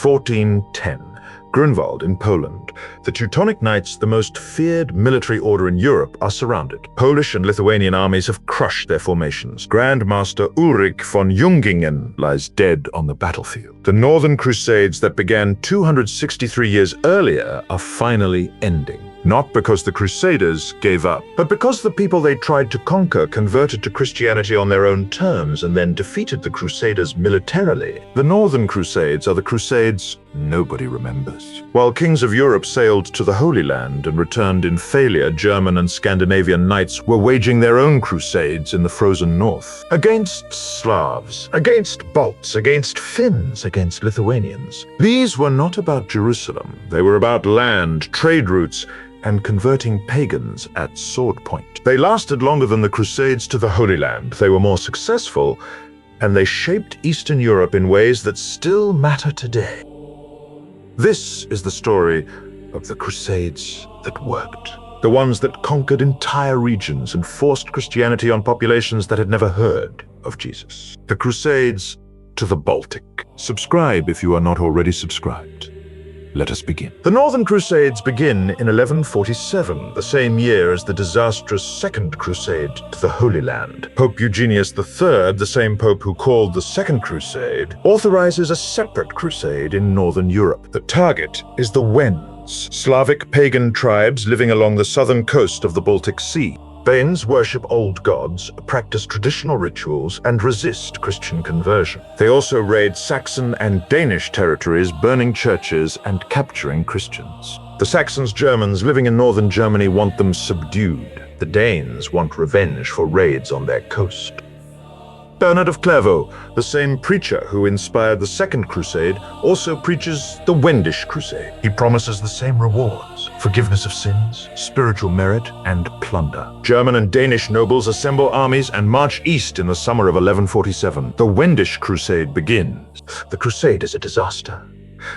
1410. Grunwald in Poland. The Teutonic Knights, the most feared military order in Europe, are surrounded. Polish and Lithuanian armies have crushed their formations. Grand Master Ulrich von Jungingen lies dead on the battlefield. The Northern Crusades that began 263 years earlier are finally ending. Not because the Crusaders gave up, but because the people they tried to conquer converted to Christianity on their own terms and then defeated the Crusaders militarily. The Northern Crusades are the Crusades nobody remembers. While kings of Europe sailed to the Holy Land and returned in failure, German and Scandinavian knights were waging their own crusades in the frozen north. Against Slavs, against Balts, against Finns, against Lithuanians. These were not about Jerusalem. They were about land, trade routes, and converting pagans at sword point. They lasted longer than the Crusades to the Holy Land. They were more successful, and they shaped Eastern Europe in ways that still matter today. This is the story of the Crusades that worked. The ones that conquered entire regions and forced Christianity on populations that had never heard of Jesus. The Crusades to the Baltic. Subscribe if you are not already subscribed. Let us begin. The Northern Crusades begin in 1147, the same year as the disastrous Second Crusade to the Holy Land. Pope Eugenius III, the same pope who called the Second Crusade, authorises a separate crusade in Northern Europe. The target is the Wends, Slavic pagan tribes living along the southern coast of the Baltic Sea. Wends worship old gods, practice traditional rituals, and resist Christian conversion. They also raid Saxon and Danish territories, burning churches and capturing Christians. The Saxons-Germans living in northern Germany want them subdued. The Danes want revenge for raids on their coast. Bernard of Clairvaux, the same preacher who inspired the Second Crusade, also preaches the Wendish Crusade. He promises the same rewards: forgiveness of sins, spiritual merit, and plunder. German and Danish nobles assemble armies and march east in the summer of 1147. The Wendish Crusade begins. The crusade is a disaster.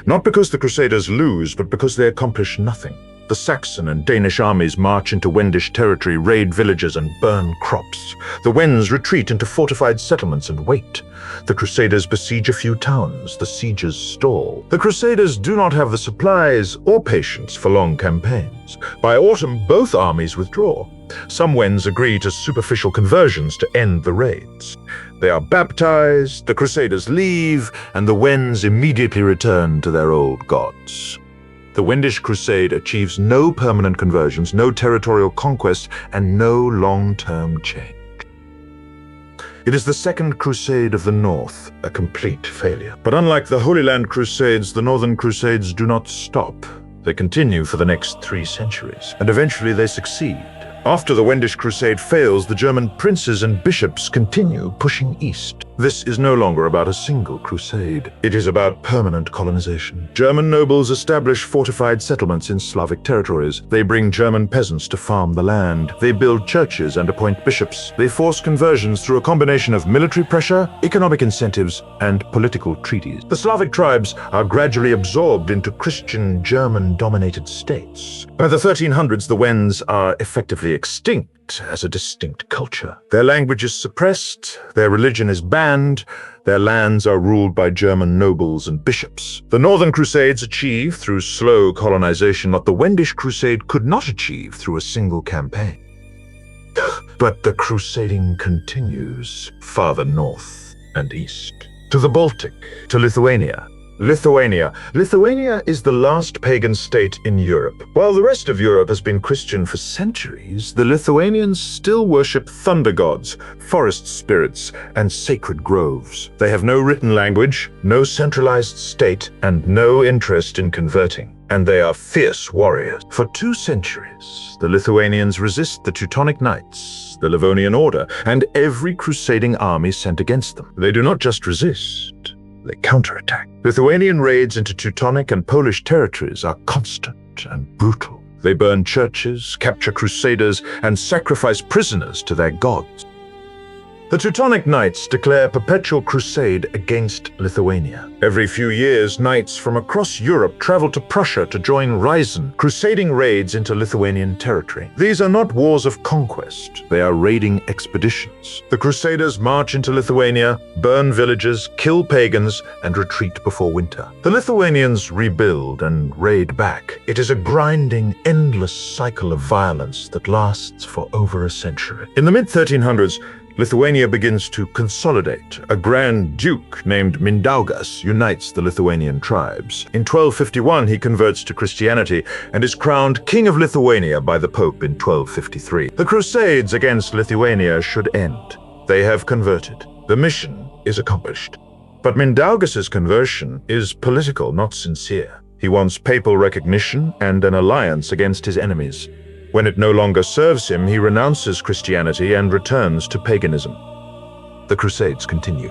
Not because the Crusaders lose, but because they accomplish nothing. The Saxon and Danish armies march into Wendish territory, raid villages, and burn crops. The Wends retreat into fortified settlements and wait. The Crusaders besiege a few towns. The sieges stall. The Crusaders do not have the supplies or patience for long campaigns. By autumn, both armies withdraw. Some Wends agree to superficial conversions to end the raids. They are baptized, the Crusaders leave, and the Wends immediately return to their old gods. The Wendish Crusade achieves no permanent conversions, no territorial conquest, and no long-term change. It is the Second Crusade of the North, a complete failure. But unlike the Holy Land Crusades, the Northern Crusades do not stop. They continue for the next 3 centuries, and eventually they succeed. After the Wendish Crusade fails, the German princes and bishops continue pushing east. This is no longer about a single crusade. It is about permanent colonization. German nobles establish fortified settlements in Slavic territories. They bring German peasants to farm the land. They build churches and appoint bishops. They force conversions through a combination of military pressure, economic incentives, and political treaties. The Slavic tribes are gradually absorbed into Christian, German-dominated states. By the 1300s, the Wends are effectively extinct as a distinct culture. Their language is suppressed, their religion is banned, their lands are ruled by German nobles and bishops. The Northern Crusades achieve, through slow colonization, what the Wendish Crusade could not achieve through a single campaign. But the crusading continues farther north and east, to the Baltic, to Lithuania. Lithuania is the last pagan state in Europe. While the rest of Europe has been Christian for centuries, the Lithuanians still worship thunder gods, forest spirits, and sacred groves. They have no written language, no centralized state, and no interest in converting. And they are fierce warriors. For 2 centuries, the Lithuanians resist the Teutonic Knights, the Livonian Order, and every crusading army sent against them. They do not just resist, they counterattack. Lithuanian raids into Teutonic and Polish territories are constant and brutal. They burn churches, capture crusaders, and sacrifice prisoners to their gods. The Teutonic Knights declare perpetual crusade against Lithuania. Every few years, knights from across Europe travel to Prussia to join Ryzen, crusading raids into Lithuanian territory. These are not wars of conquest, they are raiding expeditions. The Crusaders march into Lithuania, burn villages, kill pagans, and retreat before winter. The Lithuanians rebuild and raid back. It is a grinding, endless cycle of violence that lasts for over a century. In the mid-1300s, Lithuania begins to consolidate. A Grand Duke named Mindaugas unites the Lithuanian tribes. In 1251, he converts to Christianity and is crowned King of Lithuania by the Pope in 1253. The Crusades against Lithuania should end. They have converted. The mission is accomplished. But Mindaugas' conversion is political, not sincere. He wants papal recognition and an alliance against his enemies. When it no longer serves him, he renounces Christianity and returns to paganism. The Crusades continue.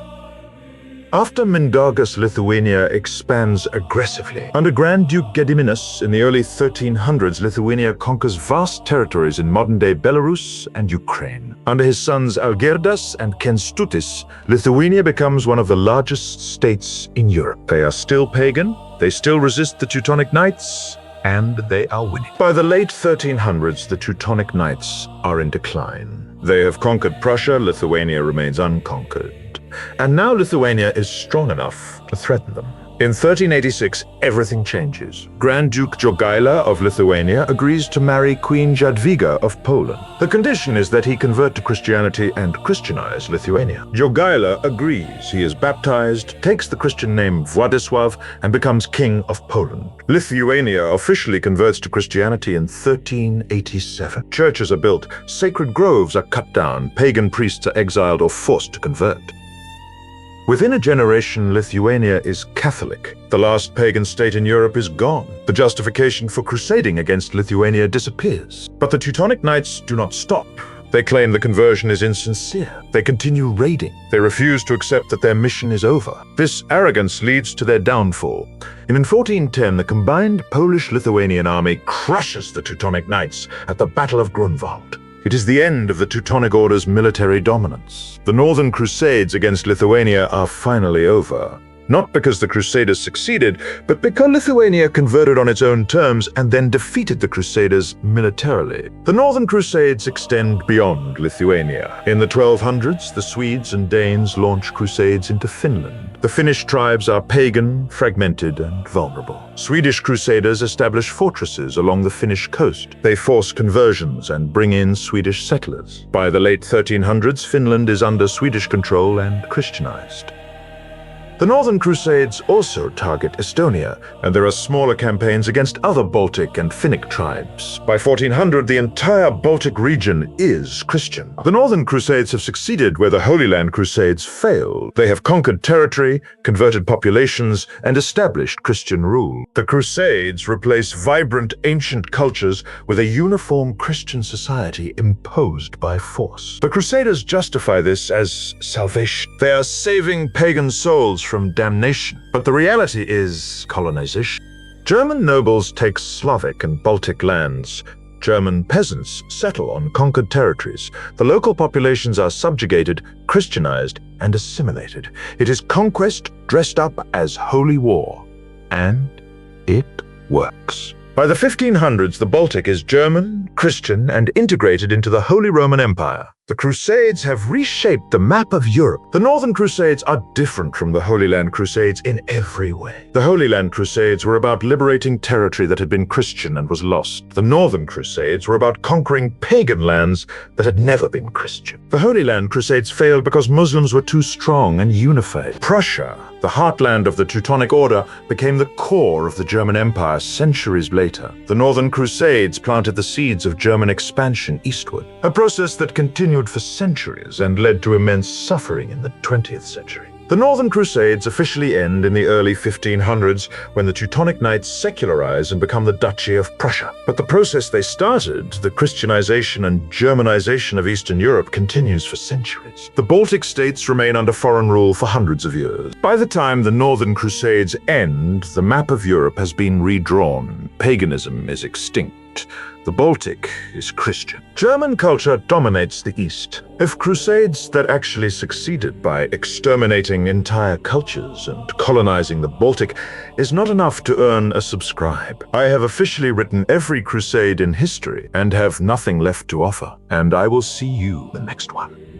After Mindaugas, Lithuania expands aggressively. Under Grand Duke Gediminas in the early 1300s, Lithuania conquers vast territories in modern-day Belarus and Ukraine. Under his sons Algirdas and Kęstutis, Lithuania becomes one of the largest states in Europe. They are still pagan, they still resist the Teutonic Knights, and they are winning. By the late 1300s, the Teutonic Knights are in decline. They have conquered Prussia, Lithuania remains unconquered. And now Lithuania is strong enough to threaten them. In 1386, everything changes. Grand Duke Jogaila of Lithuania agrees to marry Queen Jadwiga of Poland. The condition is that he convert to Christianity and Christianize Lithuania. Jogaila agrees. He is baptized, takes the Christian name Władysław, and becomes King of Poland. Lithuania officially converts to Christianity in 1387. Churches are built, sacred groves are cut down, pagan priests are exiled or forced to convert. Within a generation, Lithuania is Catholic. The last pagan state in Europe is gone. The justification for crusading against Lithuania disappears. But the Teutonic Knights do not stop. They claim the conversion is insincere. They continue raiding. They refuse to accept that their mission is over. This arrogance leads to their downfall. And in 1410, the combined Polish-Lithuanian army crushes the Teutonic Knights at the Battle of Grunwald. It is the end of the Teutonic Order's military dominance. The Northern Crusades against Lithuania are finally over. Not because the Crusaders succeeded, but because Lithuania converted on its own terms and then defeated the Crusaders militarily. The Northern Crusades extend beyond Lithuania. In the 1200s, the Swedes and Danes launch crusades into Finland. The Finnish tribes are pagan, fragmented, and vulnerable. Swedish Crusaders establish fortresses along the Finnish coast. They force conversions and bring in Swedish settlers. By the late 1300s, Finland is under Swedish control and Christianized. The Northern Crusades also target Estonia, and there are smaller campaigns against other Baltic and Finnic tribes. By 1400, the entire Baltic region is Christian. The Northern Crusades have succeeded where the Holy Land Crusades failed. They have conquered territory, converted populations, and established Christian rule. The Crusades replace vibrant ancient cultures with a uniform Christian society imposed by force. The Crusaders justify this as salvation. They are saving pagan souls from damnation. But the reality is colonization. German nobles take Slavic and Baltic lands. German peasants settle on conquered territories. The local populations are subjugated, Christianized, and assimilated. It is conquest dressed up as holy war. And it works. By the 1500s, the Baltic is German, Christian, and integrated into the Holy Roman Empire. The Crusades have reshaped the map of Europe. The Northern Crusades are different from the Holy Land Crusades in every way. The Holy Land Crusades were about liberating territory that had been Christian and was lost. The Northern Crusades were about conquering pagan lands that had never been Christian. The Holy Land Crusades failed because Muslims were too strong and unified. Prussia, the heartland of the Teutonic Order, became the core of the German Empire centuries later. The Northern Crusades planted the seeds of German expansion eastward, a process that continued for centuries and led to immense suffering in the 20th century. The Northern Crusades officially end in the early 1500s when the Teutonic Knights secularize and become the Duchy of Prussia. But the process they started, the Christianization and Germanization of Eastern Europe, continues for centuries. The Baltic states remain under foreign rule for hundreds of years. By the time the Northern Crusades end, the map of Europe has been redrawn. Paganism is extinct. right. The Baltic is Christian. German culture dominates the East. If crusades that actually succeeded by exterminating entire cultures and colonizing the Baltic is not enough to earn a subscribe, I have officially written every crusade in history and have nothing left to offer, and I will see you the next one.